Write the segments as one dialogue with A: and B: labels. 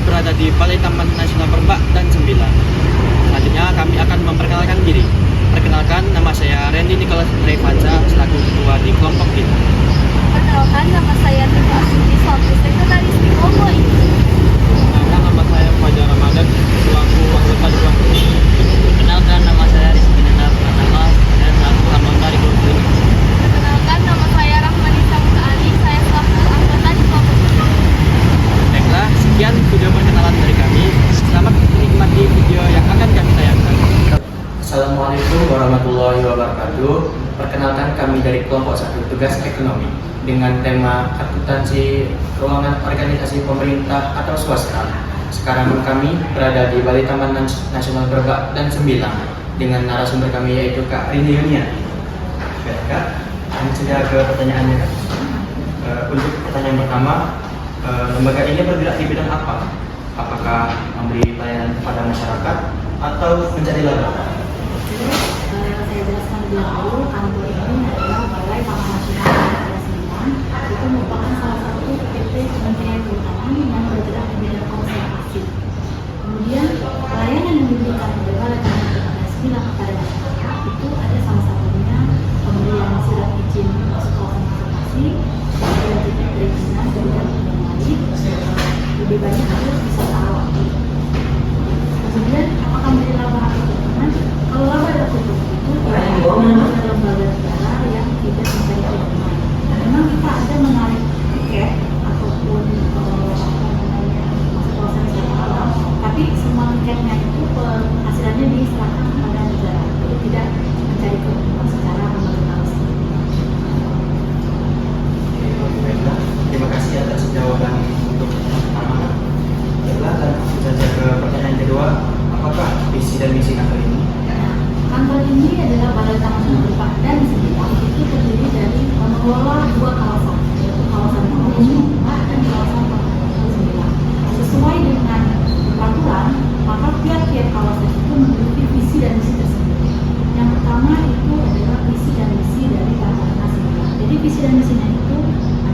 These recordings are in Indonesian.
A: berada di Balai Taman Nasional Berbak dan Sembilan. Selanjutnya kami akan memperkenalkan diri. Perkenalkan, nama saya Randy Nicholas Revanza selaku ketua di kelompok kita.
B: Perkenalkan, nama saya Tiva Astuti selaku sekretaris di kelompok ini.
A: Nama saya Fajar Ramadan selaku anggota di kelompok ini.
C: Perkenalkan, nama saya Rizky Nanda Pratama dan selaku anggota di kelompok ini.
B: Perkenalkan, nama saya Rahmanisa Ali, saya selaku anggota di kelompok ini.
A: Baiklah, sekian video perkenalan dari kami. Selamat menikmati video yang akan kami tayangkan. Assalamualaikum warahmatullahi wabarakatuh. Perkenalkan, kami dari kelompok 1 tugas ekonomi dengan tema akuntansi keuangan organisasi pemerintah atau swasta. Sekarang kami berada di Balai Taman Nasional Berbak dan Sembilan dengan narasumber kami yaitu Kak Rini Yunia. Baik, Kak, langsung saja ke pertanyaannya, Kak. Untuk pertanyaan pertama, lembaga ini bergerak di bidang apa? Apakah memberi pelayanan kepada masyarakat atau mencari laba?
D: Saya jelaskan lebih dahulu, kantor ini adalah Balai Taman Nasional Berbak Sembilan. Itu merupakan salah satu PT Kementerian Kehutanan yang bergerak di bidang konservasi. Kemudian pelayanan yang diberikan oleh Balai Taman Nasional Sembilan kepada masyarakat itu ada salah satunya pemberian surat izin masuk kawasan konservasi, kemudian titik perizinan dan yang lain. Lebih banyak itu wisata alam. Kemudian apakah menjadi laba atau bukan? Kalau laba dan tutup itu adalah lembaga negara yang tidak mencari keuntungan. Memang kita ada menarik tiket ataupun masuk kawasan wisata alam, tapi semua tiketnya itu penghasilannya diserahkan kepada negara. Jadi tidak mencari keuntungan secara menerus.
A: Baiklah, terima kasih atas jawaban untuk pertanyaan pertama. Baiklah, dan langsung saja ke pertanyaan kedua. Apakah visi dan misi kantor ini?
D: Kantor ini adalah Balai Taman Nasional Berbak dan Sembilan. Itu terdiri dari mengelola 2 kawasan, yaitu kawasan Taman Nasional Berbak dan kawasan Taman Nasional Sembilan. Sesuai dengan peraturan, maka tiap-tiap kawasan itu memiliki visi dan misi tersendiri. Yang pertama itu adalah visi dan misi dari Taman Nasional Sembilan. Jadi visi dan misinya itu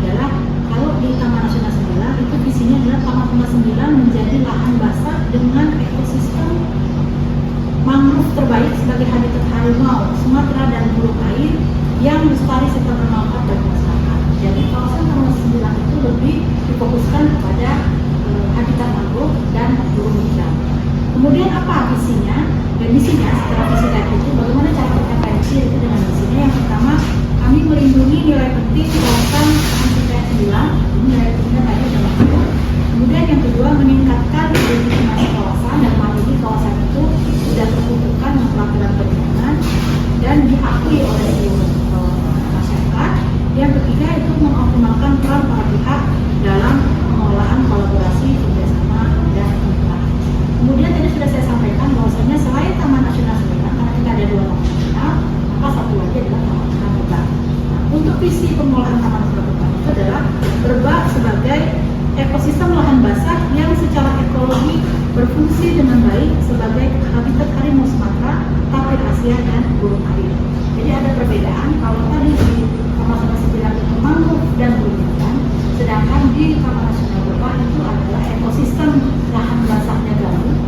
D: adalah kalau di Taman Nasional Sembilan itu visinya adalah Taman Nasional Sembilan menjadi lahan basah dengan ekosistem mangrove terbaik sebagai habitat harimau Sumatera dan burung air yang lestari serta bermanfaat bagi masyarakat. Jadi kawasan Taman Nasional Sembilan itu lebih difokuskan kepada habitat mangrove dan burung hijau. Kemudian apa visinya? Dan misinya setelah visi tadi itu bagaimana cara mencapai visi itu dengan misinya? Yang pertama, kami melindungi nilai penting kawasan Taman Sembilan, nilai pentingnya tadi adalah itu. Kemudian yang kedua, meningkatkan legitimasi kawasan dan ini kawasan itu sudah tertentukan dengan peraturan perundang-undangan dan diakui oleh seluruh masyarakat. Yang ketiga itu mengoptimalkan peran para pihak dalam pengolahan kolaborasi kerjasama dan kemitraan. Kemudian tadi sudah saya sampaikan bahwasanya selain Taman Nasional Sembilan, karena kita ada 2 taman nasional, maka satu lagi adalah Taman Nasional Berbak. Nah, untuk visi pengolahan Taman Nasional Berbak itu adalah Berbak sebagai ekosistem lahan basah yang secara ekologi berfungsi dengan baik sebagai habitat harimau Sumatera, tapir Asia, dan burung air. Jadi ada perbedaan kalau tadi di Taman Nasional Sembilan itu mangrove dan burung ikan, sedangkan di Taman Nasional Berbak itu adalah ekosistem lahan basahnya gambut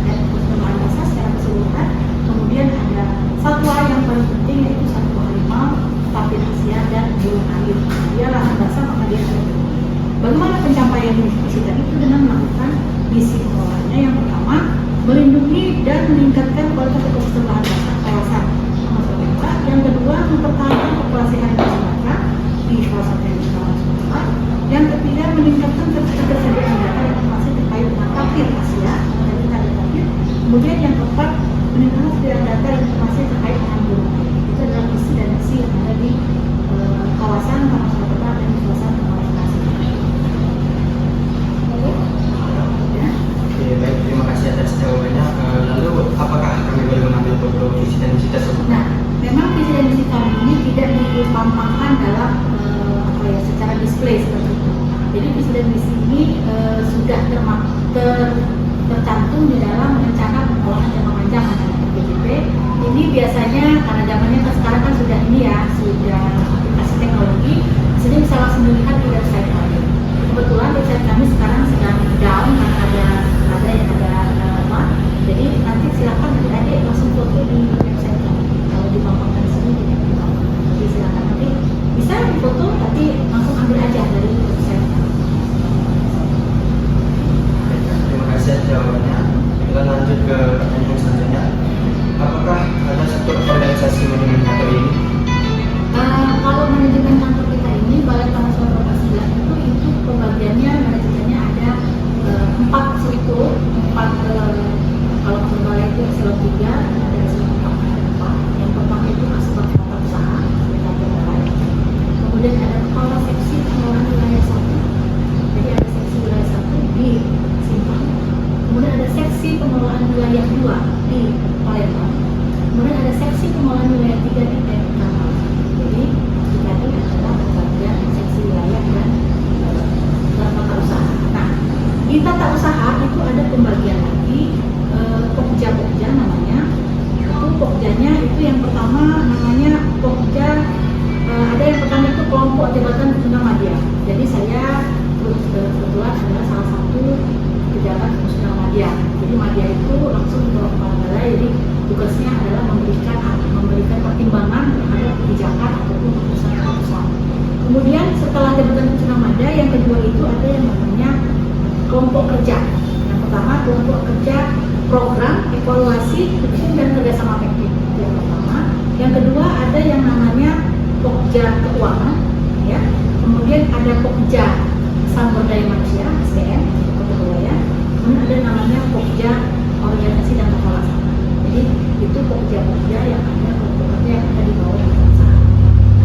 D: dan ekosistem lahan basah secara keseluruhan. Kemudian ada satwa yang paling penting yaitu satwa harimau, tapir Asia, dan burung air. Dia lahan basah maka dia ada. Bagaimana pencapaian misi tadi itu dengan melakukan misi pengelolaannya? Yang pertama, melindungi dan meningkatkan kualitas ekosistem lahan basah kawasan Taman Berbak. Yang kedua, mempertahankan populasi harimau Sumatera di kawasan Sumatera. Yang ketiga, meningkatkan ketersediaan data dan informasi terkait dengan tapir Asia. Kemudian yang keempat, meningkatkan ketersediaan data dan informasi terkait dengan burung air. Itu adalah visi dan misi yang ada di kawasan Taman Berbak dan di kawasan Taman Nasional.
A: Oke, baik, terima kasih atas jawabannya. Lalu, apakah kami boleh mengambil foto visi dan misi tersebut?
D: Nah, memang visi dan misi kami ini tidak dipampangkan dalam secara display seperti itu. Jadi visi dan misi ini sudah tercantum di dalam rencana pengolahan jangka panjang atau PJP. Ini biasanya karena zamannya sekarang kan sudah ini ya, sudah aplikasi teknologi, jadi bisa langsung dilihat di website kami. Kebetulan website kami sekarang sedang down karena ada itu empat kalau kembali itu eselon 3 ada eselon 4. Yang pertama itu asbak tata usaha, kemudian ada kepala seksi pengelolaan wilayah 1. Jadi ada seksi wilayah 1 di Simpang, kemudian ada seksi pengelolaan wilayah 2 di Palembang, kemudian ada seksi pengelolaan wilayah 3 di Kapal. Jadi tadi adalah pembagian seksi wilayah dan tata usaha. Nah, di tata usaha itu ada pembagian lagi pokja namanya. Itu pokjanya itu yang pertama namanya pokja, ada yang pertama itu kelompok jabatan Musda Madya. Jadi saya kebetulan adalah salah satu pejabat Musda Madya. Jadi Madya itu langsung ke kepala balai, jadi tugasnya adalah memberikan pertimbangan terhadap kebijakan ataupun keputusan-keputusan. Kemudian setelah jabatan Musda Madya, yang kedua itu ada yang namanya kelompok kerja. Yang pertama kelompok kerja program, evaluasi, hukum dan kerjasama efektif. Yang pertama. Yang kedua ada yang namanya pokja keuangan, ya. Kemudian ada pokja sumber daya manusia (SDM), ya. Kemudian ada namanya pokja organisasi dan pelaksana. Jadi itu pokja yang ada kelompok kerja yang ada di bawah perusahaan.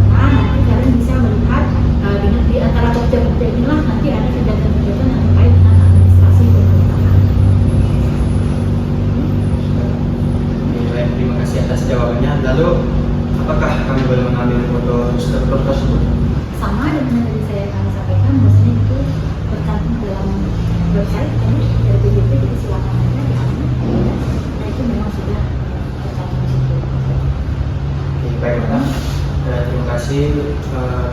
D: Nah, nanti kalian bisa melihat di antara pokja inilah nanti ada kegiatan-kegiatan yang terkait dengan administrasi pemerintahan.
A: Baik, terima kasih atas jawabannya. Lalu, apakah kami boleh mengambil foto struktur tersebut?
D: Sama dengan yang tadi kami sampaikan, maksudnya itu tercantum dalam website dari BPJP, jadi silakan aja di sana. Nah, itu memang sudah tercantum di situ.
A: Oke, baik Mbak. Terima kasih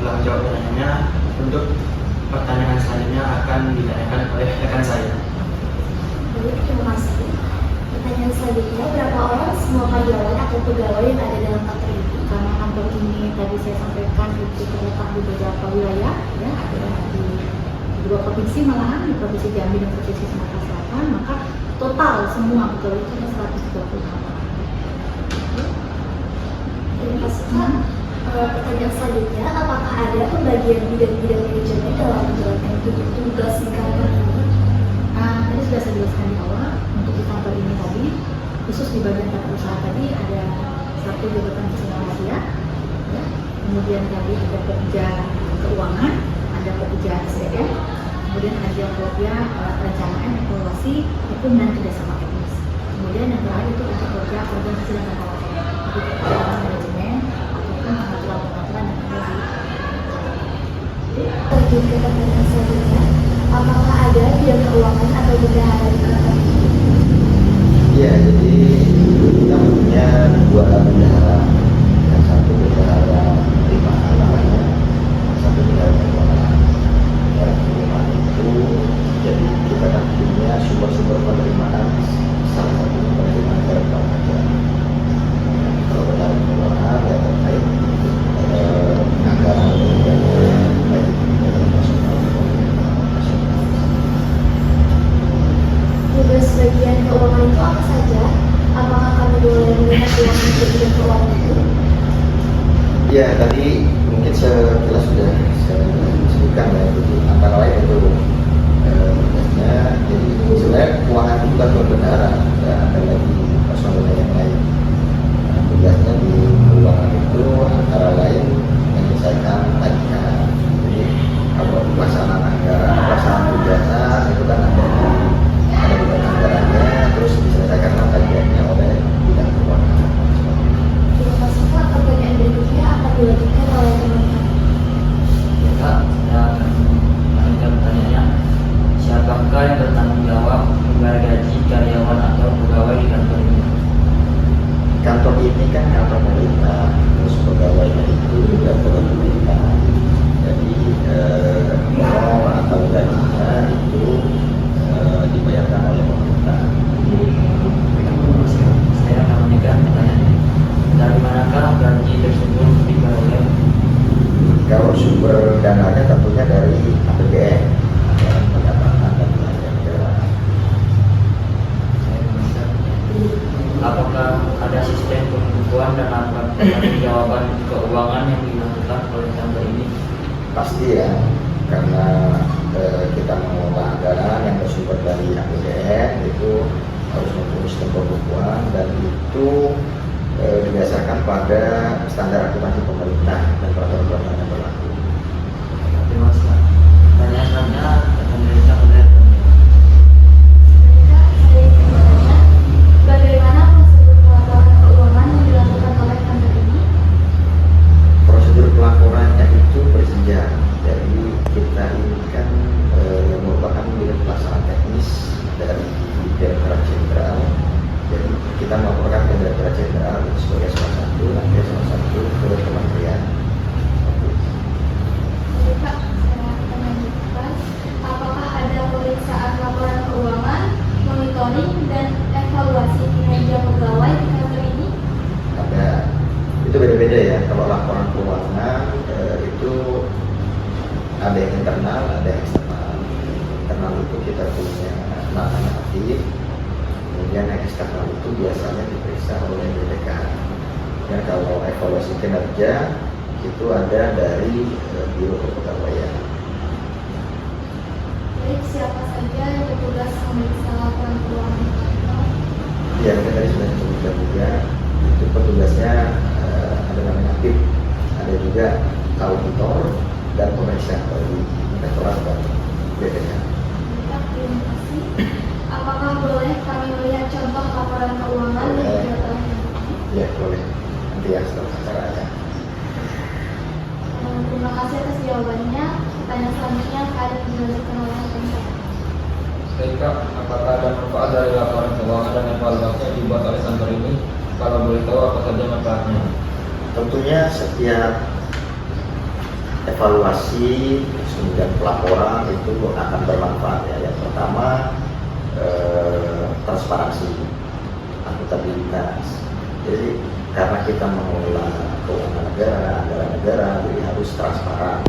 A: telah menjawab pertanyaannya. Untuk pertanyaan selanjutnya akan ditanyakan oleh rekan saya.
E: Baik, terima kasih. Pertanyaan selanjutnya, berapa orang semua karyawan atau pegawai yang ada dalam kantor ini?
D: Karena kantor ini tadi saya sampaikan itu terletak di beberapa wilayah, ya, ada di dua provinsi malahan, di provinsi Jambi dan provinsi Sumatera Selatan, maka total semua pegawai itu ada 130 orang.
E: Terima kasih, Pak. Pertanyaan selanjutnya, apakah ada pembagian bidang-bidang manajemen dalam menjalankan tugas di kantor ini?
D: Tadi sudah saya jelaskan di awal, untuk di kantor ini tadi, khusus di bagian tata usaha tadi ada satu jabatan Musda Madya, ya. Kemudian tadi ada pokja keuangan, ada pokja SDM, kemudian ada pokja perencanaan, evaluasi, hukum dan kerjasama teknis. Kemudian yang terakhir itu ada pokja organisasi dan tata usaha, jadi pengaturan manajemen ataupun pengaturan-pengaturan yang ada di.
E: Lanjut ke pertanyaan selanjutnya, apakah ada bidang keuangan atau bendahara di kantor ini?
F: Iya, jadi kita punya dua bendahara, yang satu bendahara penerimaan namanya, satu bendahara keuangan. Ya, penerimaan itu jadi kita kan punya sumber-sumber penerimaan, salah satu penerimaan dari pajak. Kalau bendahara keuangan ya terkait anggaran dan baik nasional maupun nasional.
E: Tugas bagian keuangan itu apa saja? Apakah kami boleh melihat keuangan di bidang keuangan itu?
F: Ya, tadi mungkin sekilas sudah saya sebutkan ya, jadi antara lain itu tugasnya. Jadi sebenarnya keuangan itu bukan berbendahara, ada lagi personal yang lain. Nah, tugasnya di keuangan itu antara lain menyelesaikan tagihan. Jadi kalau pelaksanaan anggaran, pelaksanaan kegiatan itu kan ada bukan anggarannya, terus diselesaikan tagihannya oleh bidang keuangan.
E: Terima kasih, Pak. Pertanyaan berikutnya akan dilanjutkan oleh teman-teman.
C: Ya, Kak, saya akan melanjutkan pertanyaannya. Siapakah yang bertanggung jawab membayar gaji karyawan atau pegawai di kantor ini?
F: Kantor ini kan kantor pemerintah, terus pegawainya itu juga pegawai pemerintah. Jadi mal atau gajinya itu dibayarkan oleh pemerintah.
C: Saya akan menegakkan pertanyaannya. Dari manakah gaji tersebut diperoleh?
F: Kalau sumber dananya tentunya dari APBN, anggaran pendapatan dan belanja negara.
C: Saya meminta. Apakah ada sistem pembukuan dan pertanggungjawaban keuangan yang dilakukan oleh kantor ini?
F: Pasti ya, karena kita mengelola anggaran yang bersumber dari APBN. presiden itu harus mempunyai sistem pembukuan, dan itu didasarkan pada standar akuntansi pemerintah dan peraturan yang berlaku.
C: Terima kasih. Pertanyaan selanjutnya akan dilanjutkan oleh
E: Bagaimana prosedur pelaporan keuangan yang dilakukan oleh kantor ini?
F: Prosedur pelaporannya itu berjenjang. Jadi kita ini kan merupakan unit pelaksanaan teknis dari Direktorat Jenderal. Jadi kita melaporkan ke Direktorat Jenderal itu sebagai salah satu, nanti salah satu ke kementerian.
E: Jadi Pak, saya akan lanjutkan. Apakah ada pemeriksaan laporan keuangan, monitoring, dan evaluasi kinerja pegawai di kantor ini?
F: Ada, itu beda-beda ya. Kalau laporan keuangan itu ada yang internal, ada yang eksternal. Internal itu kita punya namanya aktif, kemudian yang eksternal itu biasanya diperiksa oleh BPK. Dan kalau evaluasi kinerja itu ada dari Biro Kepegawaian.
E: Baik, siapa saja yang bertugas memeriksa laporan keuangan di kantor?
F: Ya, kita tadi sudah sebutkan juga, itu petugasnya ada namanya aktif, ada juga auditor dan pemeriksa dari Direktorat dan BPK.
E: Baik, terima kasih. Apakah boleh kami melihat contoh laporan keuangan yang
F: Boleh.
E: sudah telah dilakukan?
F: Ya, boleh. Nanti ya setelah acaranya.
E: Terima kasih atas jawabannya. Pertanyaan selanjutnya akan dilanjutkan oleh rekan saya.
C: Baik Kak, apakah ada manfaat dari laporan keuangan dan evaluasi yang dibuat oleh kantor ini? Kalau boleh tahu apa saja manfaatnya?
F: Tentunya setiap evaluasi kemudian pelaporan itu akan bermanfaat ya. Yang pertama transparansi, akuntabilitas. Jadi karena kita mengelola keuangan negara, anggaran negara, jadi harus transparan.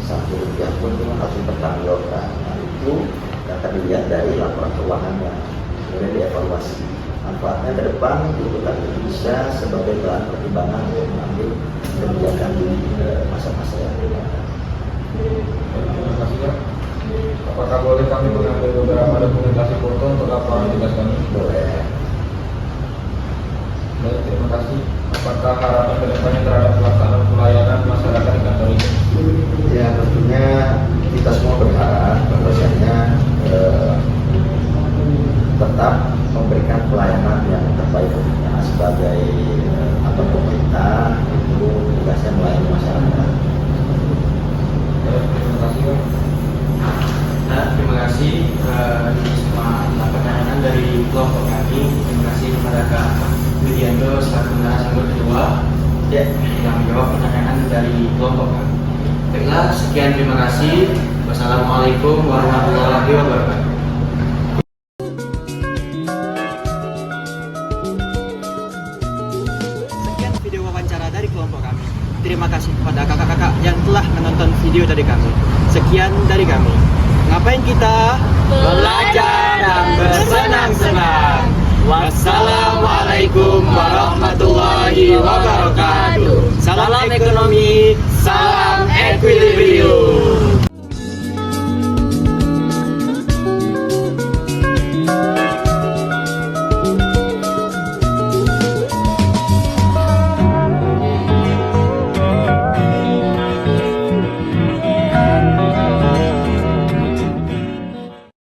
F: Satu rupiah pun harus dipertanggungjawabkan. Nah, itu akan dilihat dari laporan keuangannya, kemudian dievaluasi. Manfaatnya ke depan itu kan bisa sebagai bahan pertimbangan untuk mengambil kebijakan di masa-masa yang akan datang.
C: Terima kasih Kak. Apakah boleh kami mengambil beberapa dokumentasi foto untuk laporan tugas kami?
F: Boleh.
C: Baik, terima kasih. Apakah harapan kedepannya terhadap pelaksanaan pelayanan masyarakat di kantor ini?
F: Ya, tentunya kita semua berharap bahwasanya tetap memberikan pelayanan yang terbaik tentunya sebagai atau pemerintah itu tugasnya melayani masyarakat.
C: Baik, terima kasih Kak.
A: Nah, terima kasih ini semua pertanyaan dari kelompok kami. Terima kasih kepada Kak Widianto selaku narasumber kedua yang menjawab pertanyaan dari kelompok kami. Baiklah, sekian terima kasih. Wassalamualaikum warahmatullahi wabarakatuh. Sekian video wawancara dari kelompok kami. Terima kasih kepada kakak-kakak yang telah menonton video dari kami. Sekian dari kami. Ngapain kita? Belajar dan bersenang-senang. Wassalamualaikum warahmatullahi wabarakatuh.